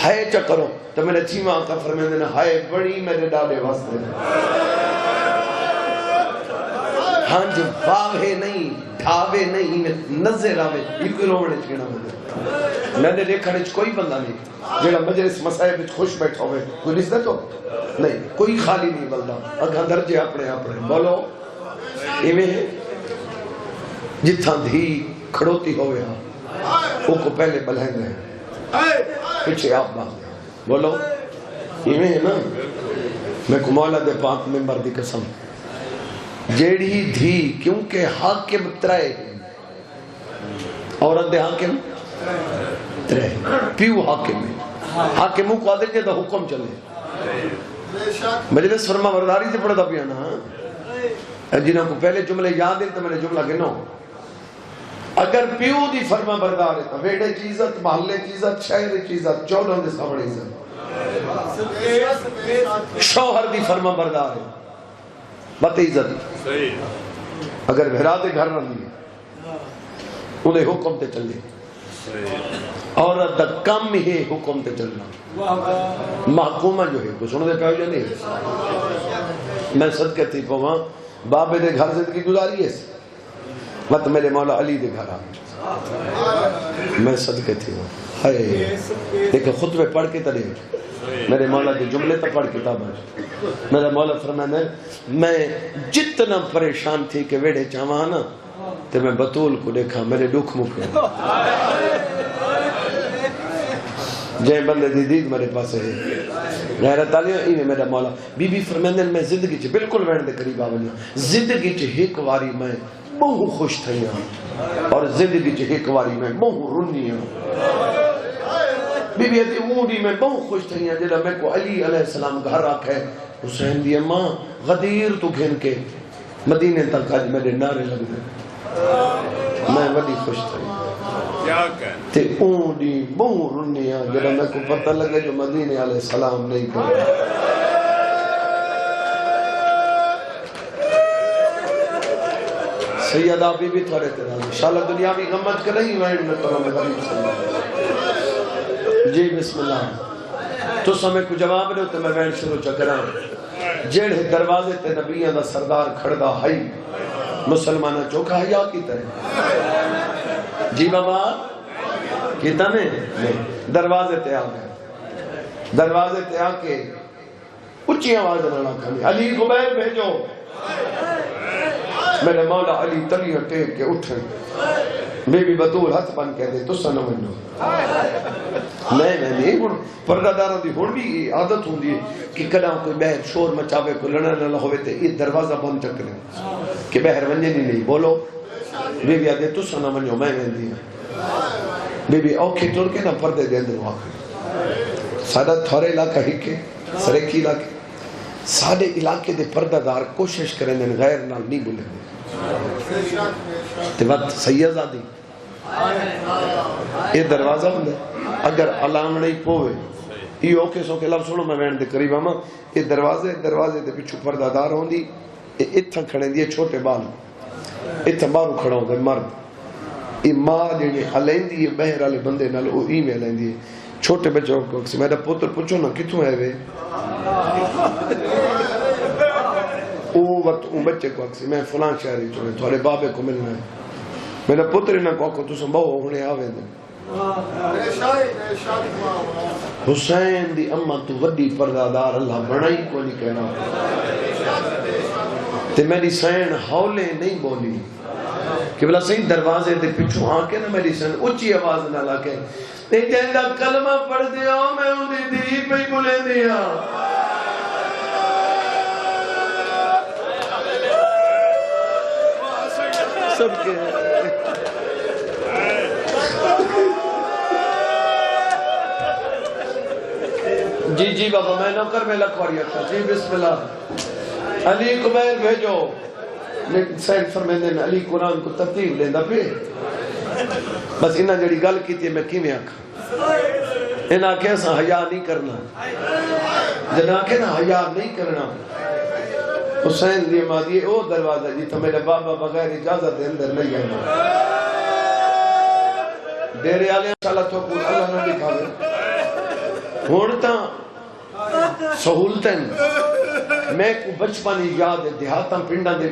ہائے چا کرو تو میرے چیمہ آقا فرمائے دینا ہائے بڑی میرے ڈالے واسطے ہاں جو باوے نہیں ڈھاوے نہیں نظر آوے یہ کوئی روڑے چھڑا مجھے میں نے دیکھا نہیں کوئی بندہ نہیں جیڑا مجلس مسائب میں خوش بیٹھا ہوئے کوئی نسبت ہو نہیں کوئی خالی نہیں بلدہ اگھا درجے اپنے بولو ایویں ہے جتھاں دھی کھڑوتی ہوئے وہ کو پہلے بلہیں گئے پیچھے آپ باغ بولو ایویں ہے نا میں کو مولا دے پاک ممبر دی قسم جیڑی دھی کیونکہ حاکم ترے عورت دے حاکم ترے پیو حاکم ہے حاکموں کو آدھے جیدہ حکم چلے مجلس فرما برداری سے پڑھتا پیانا جنہوں کو پہلے جملے یاد ہیں تو میں نے جملہ گنو اگر پیو دی فرما بردار ہے تو ویڑے کی عزت محلے کی عزت شہر کی عزت چودوں دے سامنے عزت شوہر دی فرما بردار ہے بات عزت اگر بھرا دے گھر رہی ہے انہیں حکم تے چلے عورت دا کم ہی حکم تے چلنا محکومہ جو ہے کوئی سنو دے پہو جانے میں صدقہ تھی پہواں بابے دے گھر زندگی گزاری ہے مت میرے مولا علی دے گھر آگے میں صدقہ تھی وہاں لیکن خطبے پڑھ کے تلے میرے مولا کے جملے تا پڑھ کتاب ہے میرا مولا فرمانا ہے میں جتنا پریشان تھی کہ ویڑے چاہوانا تو میں بطول کو دیکھا میرے دکھ مکھے جائے بندے دی دید میرے پاس ہے غیرت آلیاں ایویں میرا مولا بی بی فرمانا میں زندگی چے بالکل وین دے قریب آونا زندگی چے ایک واری میں بہو خوش تھئی ہوں اور زندگی چے ایک واری میں بہو رنی ہوں بی بی ایتی اونڈی میں بہت خوش تھی ہیں جیڑا میں کو علی علیہ السلام گھر آکھے حسین دی اماں غدیر تو گھن کے مدینے تک آج میرے نعرے لگ دے میں بڑی خوش تھی تے اونڈی بہت رنی ہیں جیڑا میں کو پتہ لگے جو مدینے علیہ السلام نہیں کرے سیدہ بی بی تھوڑے تیرا انشاءاللہ دنیا بھی غمت کریں وائن میں کروں میں غریب صلی اللہ جی بسم اللہ تو سمیں کو جواب دے تو میں وین شروع چکرا جیڑے دروازے تے نبیان دا سردار کھڑدا ہائی مسلمانہ چوکا حیا کی طرح جی بابا کیتا نہیں دروازے تے آگئے دروازے تے آکے اچھی آواز نہ کھانی علی غبیر بھیجو میرے مولا علی تلیاں ٹیک کے اٹھے بی بی بطول ہاتھ بن کے دے تو سنو منو میں نہیں پردہ داروں دی ہون بھی عادت ہوں دی کہ کداں کوئی بہر شور مچاوے کو لڑنا نہ ہوئے تے یہ دروازہ بند چک لیں کہ بہر ونجے نہیں بولو بی بی آدھے تو سنو منو میں دی بی بی اوکھے ٹور کے نہ پردے دے اندر واقع سادہ تھورے علاقہ ہی کے سریکی علاقے سادے علاقے دے پردہ دار کوشش کریں دیں غیر نال نہیں بولے تے وقت سید آدھی یہ دروازہ ہوں دے اگر علام نہیں پوے یہ اوکے سوکے لفظ سنو میں وین دے قریب آما یہ دروازے دے پچھو پردہ دار ہوں دی اتھا کھڑے دی چھوٹے بال اتھا بارو کھڑا ہوں دے مرد یہ ماں جنہیں علین دی بہر آلے بندے نال او ای میں علین دی چھوٹے بچوں کو اکسی میرا پوتر پوچھو نا کتوں ہے وے او وقت ان بچے کو اکسی میں فلان شہری چونے تھوڑے بابے کو ملنا ہے میرا پتر انہاں کو اکو تو سنبھو ہونے آوے دیں حسین دی اممہ تو وڈی پردادار اللہ بڑائی کو نہیں کہنا تے میری سین ہولے نہیں بولی کہ بلا صحیح دروازے دے پچھو آنکے نا میری سین اچھی آواز نہ لگے تے جہندہ کلمہ پڑھ دیا میں انہیں دی پہ ہی بولے دیا سب کے جی بابا میں نوکر میں لکھواری اکھا جی بسم اللہ علی قبیر بھیجو لیکن سید فرمیندے میں علی قرآن کو ترتیب لیندہ پہ بس انہاں جڑی گل کی تھی میں کی میں آکھا انہاں کیسا حیاء نہیں کرنا جنہاں کہ نا حیاء نہیں کرنا حسین دی مادی او دروازہ جی تو میرے بابا بغیر اجازت دے اندر نہیں آنا ڈیرے آلے انشاءاللہ تو کو اللہ نہ دکھا دے ہوں تو سہولتیں میں کو بچپن یاد ہے دیہاتاں پنڈاں دے